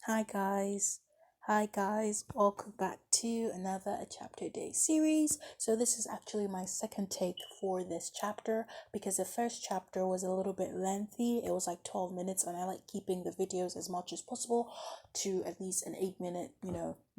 Hi guys. Hi guys. Welcome back to another chapter day series. So this is actually my second take for this chapter because the first chapter was a little bit lengthy. It was like 12 minutes and I like keeping the videos as much as possible to at least an 8-minute,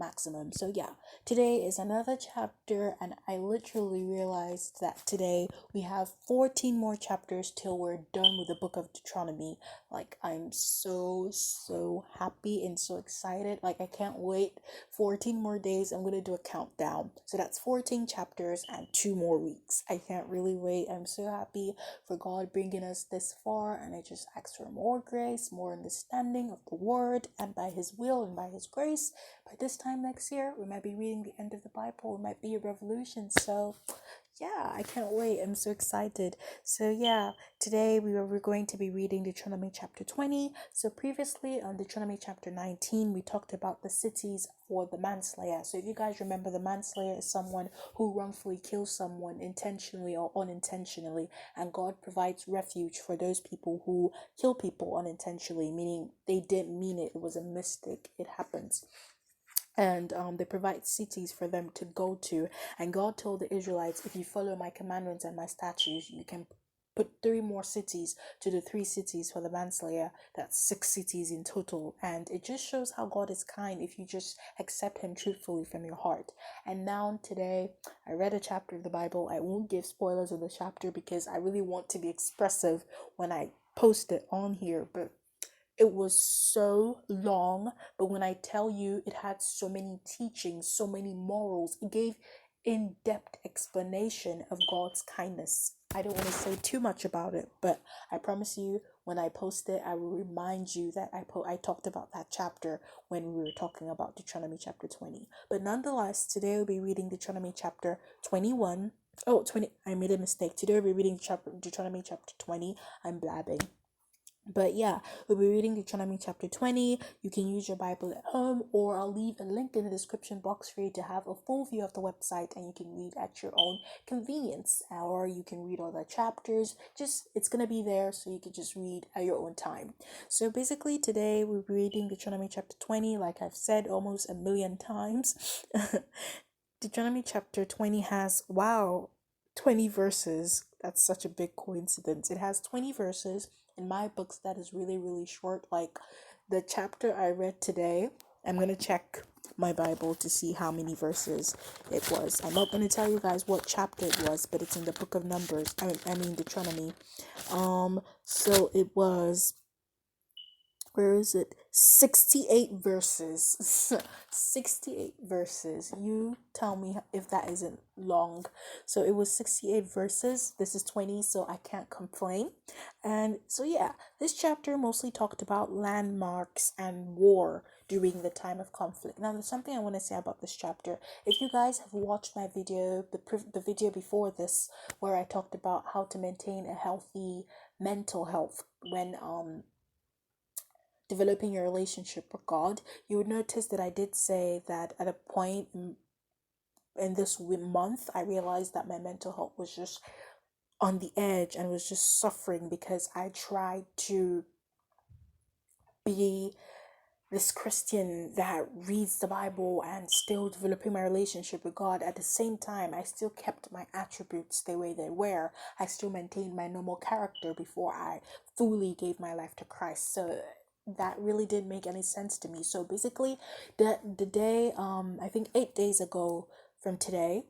maximum. So yeah, today is another chapter and I literally realized that today we have 14 more chapters till we're done with the book of Deuteronomy. Like, I'm so happy and so excited. Like, I can't wait. 14 more days. I'm gonna do a countdown. So that's 14 chapters and 2 more weeks. I can't really wait. I'm so happy for God bringing us this far, and I just ask for more grace, more understanding of the word, and by His will and by His grace, by this time next year, we might be reading the end of the Bible. It might be a revolution. So yeah, I can't wait. I'm so excited. So yeah, today we're going to be reading Deuteronomy chapter 20. So previously on Deuteronomy chapter 19, we talked about the cities for the manslayer. So if you guys remember, the manslayer is someone who wrongfully kills someone intentionally or unintentionally, and God provides refuge for those people who kill people unintentionally, meaning they didn't mean it. It was a mistake. It happens. And they provide cities for them to go to. And God told the Israelites, if you follow my commandments and my statutes, you can put 3 more cities to the 3 cities for the manslayer. That's 6 cities in total. And it just shows how God is kind if you just accept Him truthfully from your heart. And now today, I read a chapter of the Bible. I won't give spoilers of the chapter because I really want to be expressive when I post it on here. But it was so long, but when I tell you it had so many teachings, so many morals, it gave in-depth explanation of God's kindness. I don't want to say too much about it, but I promise you when I post it, I will remind you that I talked about that chapter when we were talking about Deuteronomy chapter 20. But nonetheless, today we'll be reading Deuteronomy chapter 21. Oh, 20. I made a mistake. Today we'll be reading Deuteronomy chapter 20. I'm blabbing. But yeah, we'll be reading Deuteronomy chapter 20. You can use your Bible at home, or I'll leave a link in the description box for you to have a full view of the website and you can read at your own convenience. Or you can read all the chapters. It's going to be there so you can just read at your own time. So basically, today we're reading Deuteronomy chapter 20, like I've said almost a million times. Deuteronomy chapter 20 has, 20 verses. That's such a big coincidence. It has 20 verses. In my books, that is really, really short. Like the chapter I read today, I'm going to check my Bible to see how many verses it was. I'm not going to tell you guys what chapter it was, but it's in the book of Numbers. I mean Deuteronomy. So it was, where is it? 68 verses. 68 verses. You tell me if that isn't long. So it was 68 verses. This is 20, so I can't complain. And so yeah, this chapter mostly talked about landmarks and war during the time of conflict. Now there's something I want to say about this chapter. If you guys have watched my video, the video before this, where I talked about how to maintain a healthy mental health when developing your relationship with God, you would notice that I did say that at a point in this month, I realized that my mental health was just on the edge and was just suffering because I tried to be this Christian that reads the Bible and still developing my relationship with God. At the same time, I still kept my attributes the way they were. I still maintained my normal character before I fully gave my life to Christ. So that really didn't make any sense to me. So basically, the day I think 8 days ago from today,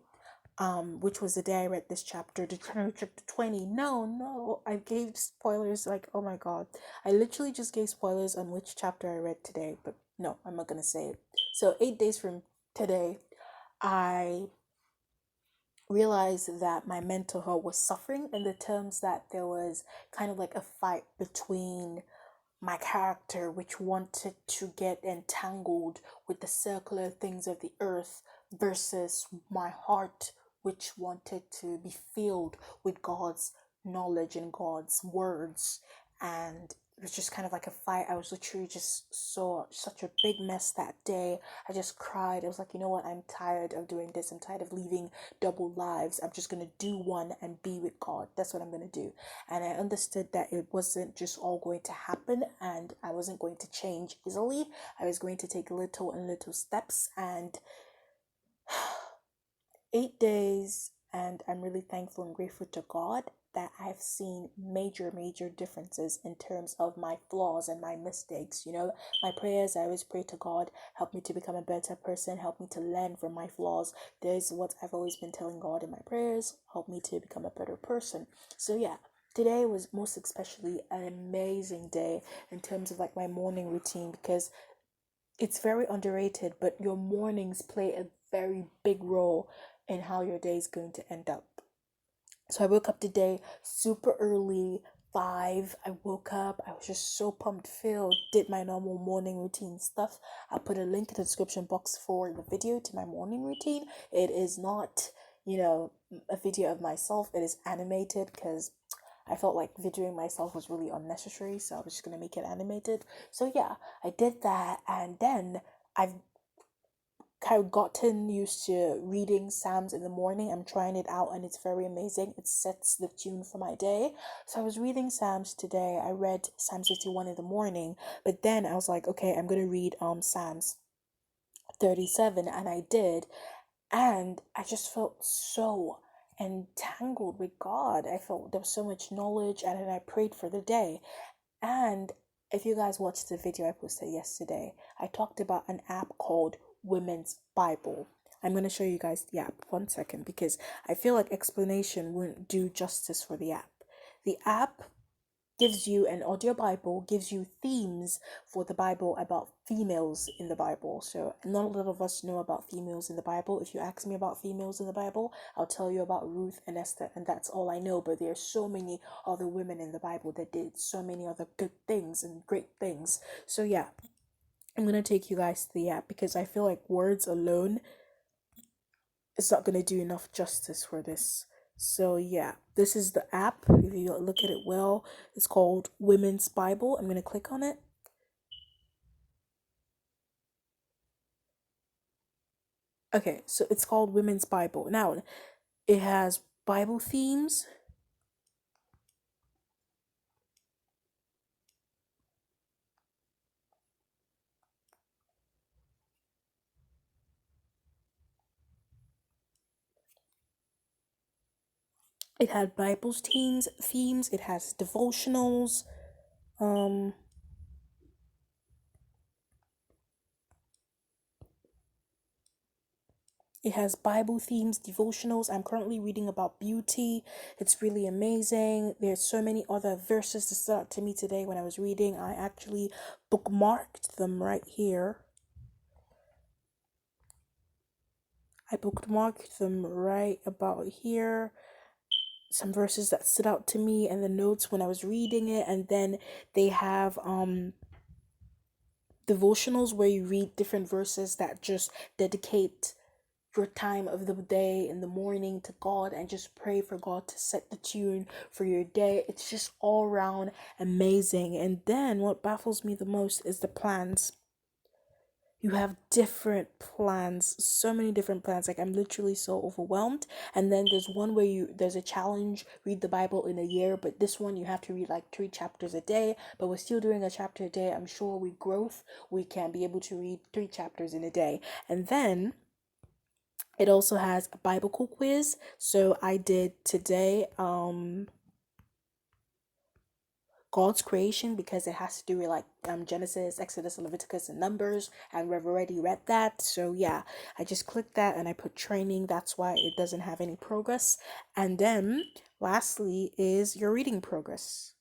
which was the day I read this chapter, Deuteronomy chapter 20. No, I gave spoilers, like, oh my god. I literally just gave spoilers on which chapter I read today, but no, I'm not gonna say it. So 8 days from today, I realized that my mental health was suffering in the terms that there was kind of like a fight between my character, which wanted to get entangled with the circular things of the earth, versus my heart, which wanted to be filled with God's knowledge and God's words. And it was just kind of like a fight. I was literally just saw such a big mess that day. I just cried. I was like, you know what? I'm tired of doing this. I'm tired of living double lives. I'm just going to do one and be with God. That's what I'm going to do. And I understood that it wasn't just all going to happen and I wasn't going to change easily. I was going to take little and little steps, and 8 days, and I'm really thankful and grateful to God that I've seen major differences in terms of my flaws and my mistakes. You know, my prayers, I always pray to God, help me to become a better person, help me to learn from my flaws. There's what I've always been telling God in my prayers, help me to become a better person. So yeah, today was most especially an amazing day in terms of like my morning routine, because it's very underrated, but your mornings play a very big role in how your day is going to end up. So I woke up today super early, 5. I woke up, I was just so pumped filled, did my normal morning routine stuff. I'll put a link in the description box for the video to my morning routine. It is not, a video of myself, it is animated because I felt like videoing myself was really unnecessary, so I was just gonna make it animated. So yeah, I did that, and then I've kind of gotten used to reading Psalms in the morning. I'm trying it out and it's very amazing. It sets the tune for my day. So I was reading Psalms today. I read Psalm 51 in the morning, but then I was like, okay, I'm gonna read Psalms 37, and I did, and I just felt so entangled with God. I felt there was so much knowledge, and then I prayed for the day. And if you guys watched the video I posted yesterday, I talked about an app called Women's Bible. I'm going to show you guys the app 1 second, because I feel like explanation wouldn't do justice for the app. The app gives you an audio Bible, gives you themes for the Bible about females in the Bible. So not a lot of us know about females in the Bible. If you ask me about females in the Bible, I'll tell you about Ruth and Esther, and that's all I know. But there are so many other women in the Bible that did so many other good things and great things. So yeah, I'm gonna take you guys to the app, because I feel like words alone is not gonna do enough justice for this. So yeah, this is the app. If you look at it well, it's called Women's Bible. I'm gonna click on it. Okay, so it's called Women's Bible. Now, it has Bible themes. It had Bible's themes. It has devotionals. Um, It has Bible themes, devotionals. I'm currently reading about beauty. It's really amazing. There's so many other verses that stood out to me today when I was reading. I actually bookmarked them right here. I bookmarked them right about here. Some verses that stood out to me and the notes when I was reading it. And then they have devotionals where you read different verses that just dedicate your time of the day in the morning to God, and just pray for God to set the tune for your day. It's just all around amazing. And then what baffles me the most is the plans. You have different plans, so many different plans. Like, I'm literally so overwhelmed. And then there's one where there's a challenge, read the Bible in a year, but this one you have to read like 3 chapters a day. But we're still doing a chapter a day. I'm sure with growth we can be able to read 3 chapters in a day. And then it also has a Bible quiz. So I did today God's creation, because it has to do with like Genesis, Exodus, Leviticus, and Numbers, and we've already read that. So yeah, I just clicked that and I put training. That's why it doesn't have any progress. And then lastly is your reading progress.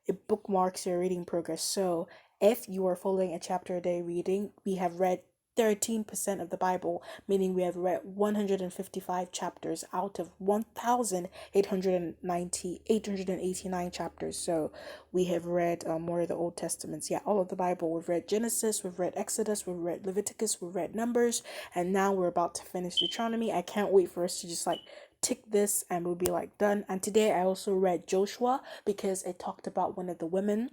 It bookmarks your reading progress. So if you are following a chapter a day reading, we have read 13% of the Bible, meaning we have read 155 chapters out of 889 chapters. So we have read more of the Old Testaments. Yeah, all of the Bible. We've read Genesis, we've read Exodus, we've read Leviticus, we've read Numbers, and now we're about to finish Deuteronomy. I can't wait for us to just like tick this and we'll be like done. And today I also read Joshua, because it talked about one of the women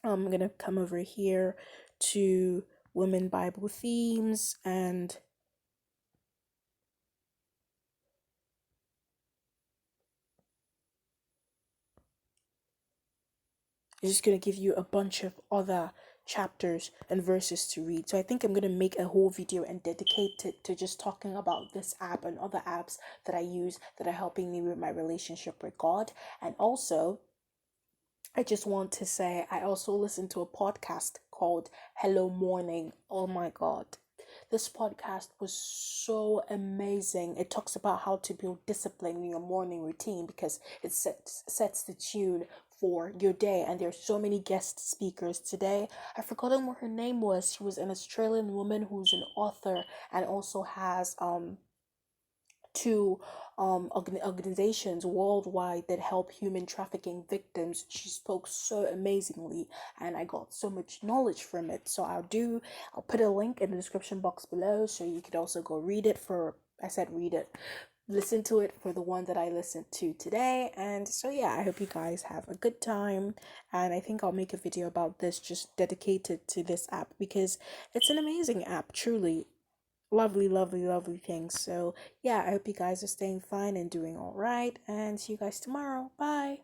I'm gonna come over here to women Bible themes, and I'm just gonna give you a bunch of other chapters and verses to read. So I think I'm gonna make a whole video and dedicate it to just talking about this app and other apps that I use that are helping me with my relationship with God. And also, I just want to say I also listened to a podcast called Hello Morning. Oh my God. This podcast was so amazing. It talks about how to build discipline in your morning routine because it sets the tune for your day. And there's so many guest speakers today. I've forgotten what her name was. She was an Australian woman who's an author and also has two organizations worldwide that help human trafficking victims. She spoke so amazingly, and I got so much knowledge from it. So I'll put a link in the description box below, so you could also go read it. I said read it, listen to it for the one that I listened to today. And so yeah, I hope you guys have a good time, and I think I'll make a video about this just dedicated to this app because it's an amazing app, truly lovely, lovely, lovely things. So, yeah, I hope you guys are staying fine and doing all right. And see you guys tomorrow. Bye.